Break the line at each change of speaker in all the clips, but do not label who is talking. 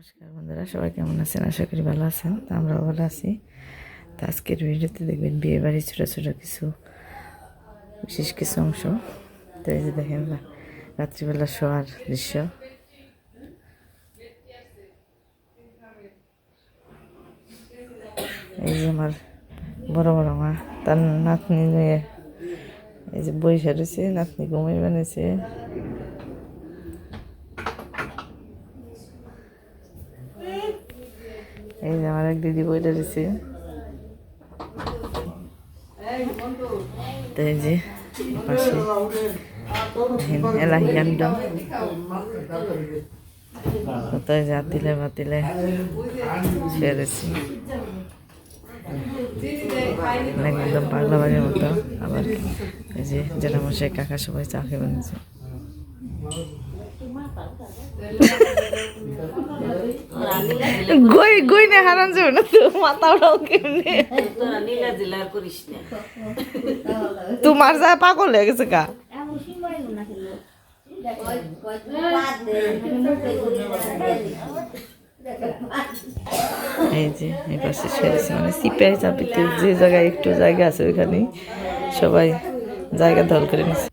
নমস্কার বন্ধুরা, সবাই কেমন আছেন? আশা করি ভালো আছেন। তো আমরাও ভালো আছি। তো আজকের ভিডিওতে দেখবেন বিয়ে বাড়ির ছোটো ছোটো কিছু বিশেষ কিছু অংশ। তো এই যে দেখেন রাত্রিবেলা শোয়ার দৃশ্য। এই যে আমার বড় বড় মা তার নাতনি নিয়ে এই যে বইসা রয়েছে, নাতনি ঘুমিয়ে বানিয়েছে। এই যে আমার এক দিদি বইটা রয়েছে। তো এই যে পাশে এলাহি কাণ্ড, তো এই যে আতিলে বাতিলে শুয়ে রয়েছি একদম পাগলা বাড়ির মতো। আবার এই যে জেনামশাই কাকা সবাই চা খেয়ে বানিয়েছে। গই গই না হারান যাবে না তো, মাথা ওঠাও কেমনে? তোমার যা পাগল হয়ে গেছে গা। এই যে এই পাশে সেরেছে, মানে সিপাহী চাপিতে যে জায়গায় একটু জায়গা আছে ওইখানেই সবাই জায়গা দল করে নিচ্ছে।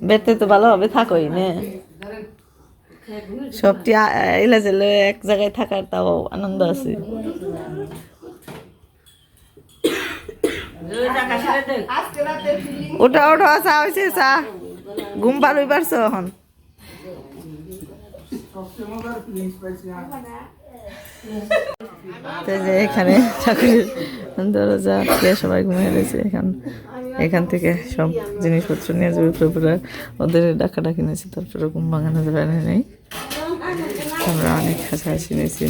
বেতে তো ভালো হবে, থাকোই না সবটি এলে জেলে এক জায়গায় থাকার তাও আনন্দ আছে। ওটা ওঠা চা হয়েছে, চা ঘুম পারুই পারছো এখন। এখানে ঠাকুরের দরজা সবাই ঘুমিয়ে রয়েছে। এখান থেকে সব জিনিসপত্র নিয়ে যাবে পুরো ওদের ডাকাডাকি নিয়েছে, তারপরে ঘুম ভাঙানো যাবে নেই। আমরা অনেক হাসাহাসি নিয়েছি।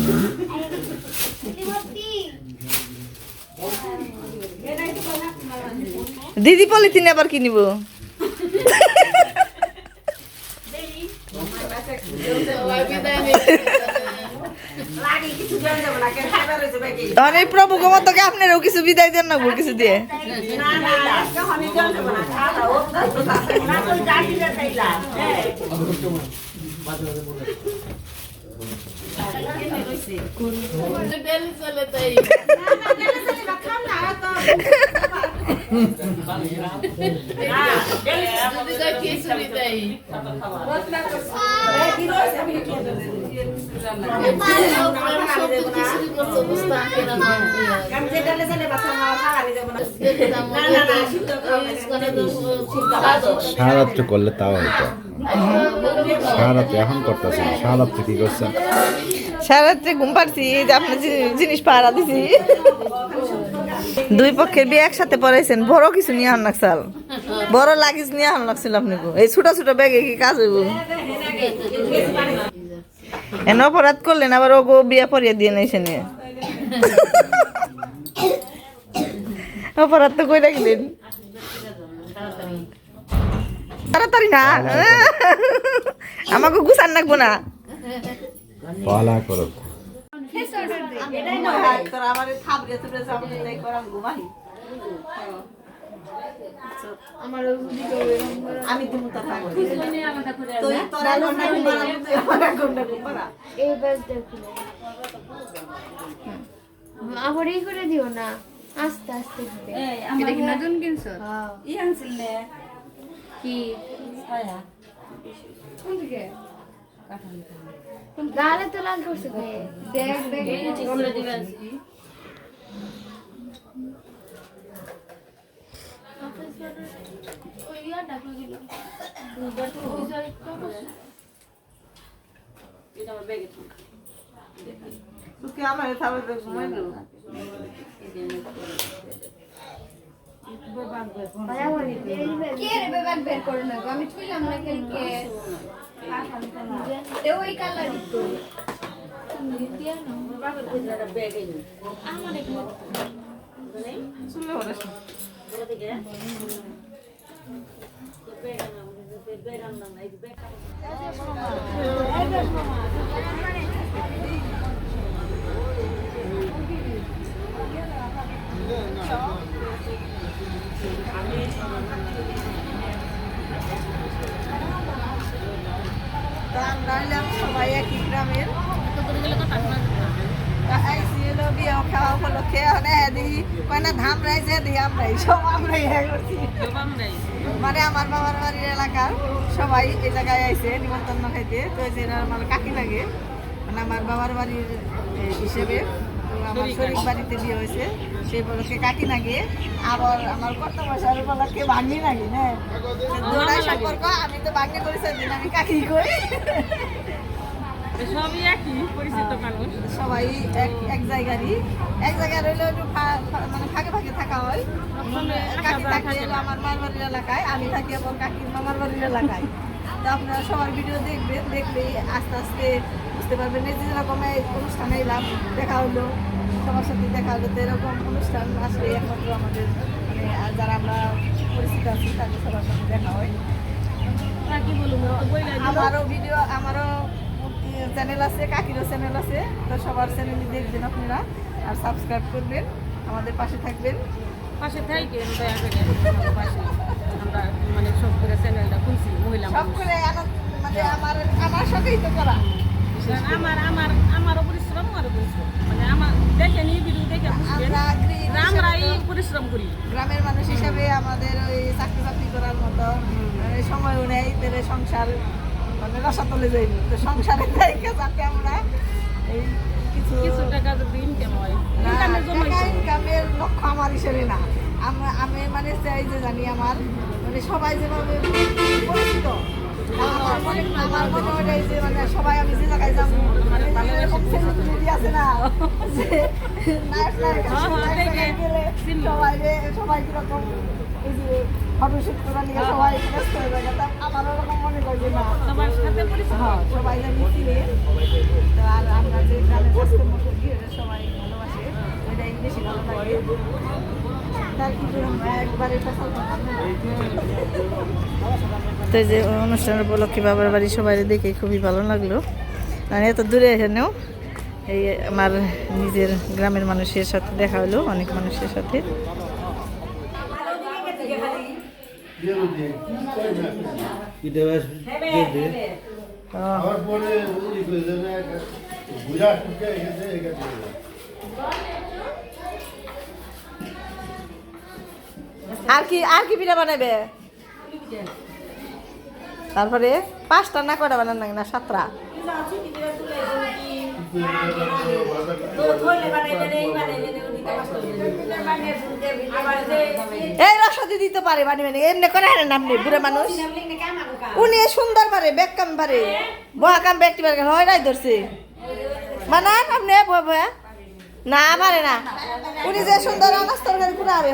দিদি পলিথিন আবার কি নিব? অনেক প্রভু গোমতকে আপনারও কিছু বিদায় দেন না, কিছু দিয়ে
সারারাত্রি করলে তাও হয়তো সারারাত্রি এখন করতেছি। সারারাত্রি কি করছেন?
সারারাত্রি ঘুম পারছি, যে আপনার জিনিস পাহারা দিছি। দুই পক্ষের বিয়ে একসাথে পড়াইছেন, বড় কিছু নিয়ে আন লাগছাল, বড় লাগেজ নিয়ে আন লাগছিল আপনি। এই ছোট ছোট ব্যাগে কি কাজ হইব? এন অপরাধ করলেন আবার ও গো বিয়া পরিয়ে দিয়ে নেই, সে নিয়ে অপরাধ তো কই রাখলেন তাড়াতাড়ি না, আমাকে গুছান রাখবো না।
পালা করো
আবার এই করে দিও না, আস্তে আস্তে এটা কি নতুন কিনছো? ই আনছিল না কি কোন দিকে গালে তো লাল করছে। দেখ দেখ করে দিবেন ওই ইয়াটা গেল এটা আমার ব্যাগে
তুই আমার থাবে ঘুমাই না।
আমি ছুইলাম না কেন ওই কালার আমার
আমরা হইলাম সবাই একই গ্রামের বিয়ে খাওয়া উপলক্ষে দিই কয় না ধাম রাইছে দিই আমরাই সব আমরাই করছি মানে আমার বাবার বাড়ির এলাকার সবাই এই জায়গায় আইছে নিমন্ত্রণ খাইতে তো এই যে আমার কাকি লাগে মানে আমার বাবার বাড়ির হিসেবে তো আমার শরীর বাড়িতে বিয়ে হয়েছে সেই উপলক্ষে কাকি লাগে আবার আমার কত বছর উপলক্ষে ভাগ্নি লাগে না দুটাই সম্পর্ক আমি তো ভাগ্নি করেছি আমি কাকি করি
সবই একই পরিচিত মানুষ
সবাই এক জায়গারই এক জায়গায় রইলে একটু মানে ফাঁকে ফাঁকে থাকা হয় কাকি থাকে আমার মামার বাড়ির এলাকায় আমি থাকি আমার কাকির মামার বাড়ির এলাকায় তো আপনারা সবার ভিডিও দেখবেন দেখলেই আস্তে আস্তে বুঝতে পারবেন এই যে যেরকম এই অনুষ্ঠানে এলাম দেখা হলো সবার সাথে দেখা হলো তো এরকম অনুষ্ঠান আসলে একমাত্র আমাদের মানে যারা আমরা পরিচিত আছি তাদের সবার সাথে দেখা হয়
কি বলবো
আমারও চ্যানেল আছে কাকিরও চ্যানেল আছে তো সবার চ্যানেলে দেখবেন আপনারা আর সাবস্ক্রাইব করবেন আমাদের পাশে থাকবেন
পাশে থাকি দয়া করে আমাদের পাশে আমরা মানে সব করে চ্যানেলটা খুলছি মহিলা
সব করে মানে আমার সাথেই তো করা
আমারও পরিশ্রম মানে আমার দেখে নিয়ে ভিডিও দেখে আমরাই পরিশ্রম করি
গ্রামের মানুষ হিসাবে আমাদের ওই চাকরি বাকরি করার মতো সময়ও নেই তাহলে সংসার মানে রসাতলে যাইনি তো সংসারের জায়গা যাতে আমরা এই
কিছু টাকা যদি ইনকাম হয়
ইনকামের লক্ষ্য আমার হিসেবে না আমি মানে চাই যে জানি আমার মানে সবাই যেভাবে পরিচিত আমার মনে হয় যে মানে সবাই আমি যে জায়গায় যাবো মানে এরকম সেলিব্রিটি আছে না যে সবাই কিরকম এই যে ফটোশুট করা নিয়ে সবাই ব্যস্ত হয়ে যায় আমার ওরকম মনে করে যে না
সবার সাথে পরিচিত
সবাই জানি চিনে তো আর আমরা যে গ্রামে কাজকর্ম করি ওটা সবাই ভালোবাসে ওইটাই বেশি ভালো লাগে তো যে অনুষ্ঠানের উপলক্ষে বাবার বাড়ি সবাই দেখে খুবই ভালো লাগলো মানে এত দূরে এখানেও এই আমার নিজের গ্রামের মানুষের সাথে দেখা হলো অনেক মানুষের সাথে আর কি পিঠা বানাবে তারপরে 5টা না কয়টা বানান না 7টা এই রসদি দিতে পারে বানিয়ে এমনি করে নামনি বুড়ো মানুষ উনি সুন্দর পারে ব্যাগ কাম পারে বহা কাম ব্যক্তি পারে হয় রাই ধরছে বানান আপনি ভয়া না পারে না উনি যে সুন্দর আনাজ তরকারি পুরা আরে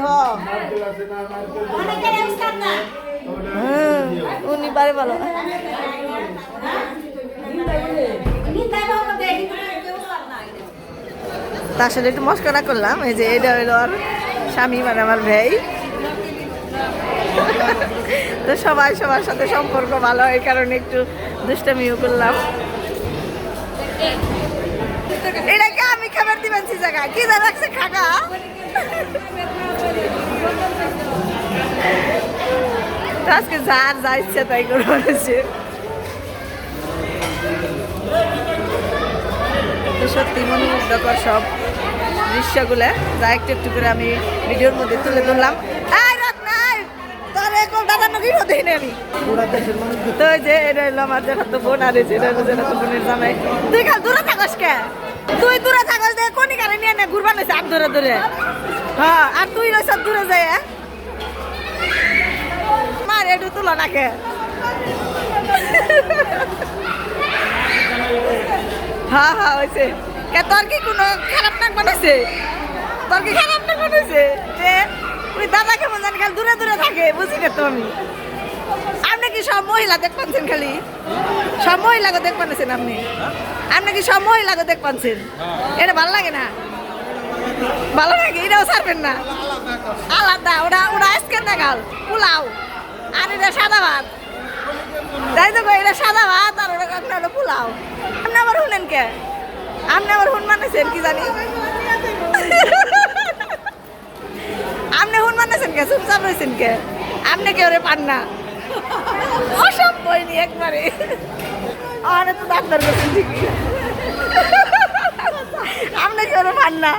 উনি পারে ভালো তার সাথে একটু মস্করা করলাম এই যে এটা হইলো আর স্বামী মানে আমার ভাই তো সবাই সবার সাথে সম্পর্ক ভালো এই কারণে একটু দুষ্টামিও করলাম এটাকে আমি খাবার দিবেন জায়গা কি যা লাগছে খাগা আজকে যার যা ইচ্ছে তাই করে বলেছে সত্যি মনোমুগ্ধকর সব দৃশ্যগুলো যা একটু একটু করে আমি ভিডিওর মধ্যে তুলে ধরলাম আমি তো যে এটা হলো আমার যেখান তো বোন আর এটা হলো যেখান তো বোনের জামাই তুই খাল দূরে থাকস কে তুই দূরে থাকস দে কোনি কারে নিয়ে না ঘুরবা নইছে আর দূরে দূরে হ্যাঁ আর তুই রইছ দূরে যায় মার একটু তুলো নাকে হ্যাঁ হ্যাঁ হয়েছে কে তোর কি কোনো খারাপ নাক বানাইছে তোর কি খারাপ নাক বানাইছে যে ওই দাদা কেমন জানি খালি দূরে দূরে থাকে বুঝি না তো আপনি কি সব মহিলা দেখ পাচ্ছেন খালি সব মহিলাকে দেখ পাচ্ছেন আপনি কি সব মহিলাকে দেখ পাচ্ছেন এটা ভালো লাগে না ভালো লাগে এটাও ছাড়বেন না আলাদা ওরা ওরা আজকে দেখাল পোলাও আর এটা সাদা ভাত তাই তো কই, এটা সাদা ভাত আর ওটা কাকড়া হলো পোলাও। আপনি আবার শুনেন কে? আপনি আবার হুন মানেছেন কি জানি? আপনি হুন মানেছেন কে? চুপচাপ রয়েছেন কে? আপনি কেউ রে পান না, অসম্ভব নি একবারে। অনেক তো ডাক্তার করছেন ঠিকই, আপনি কেউ রে পান না।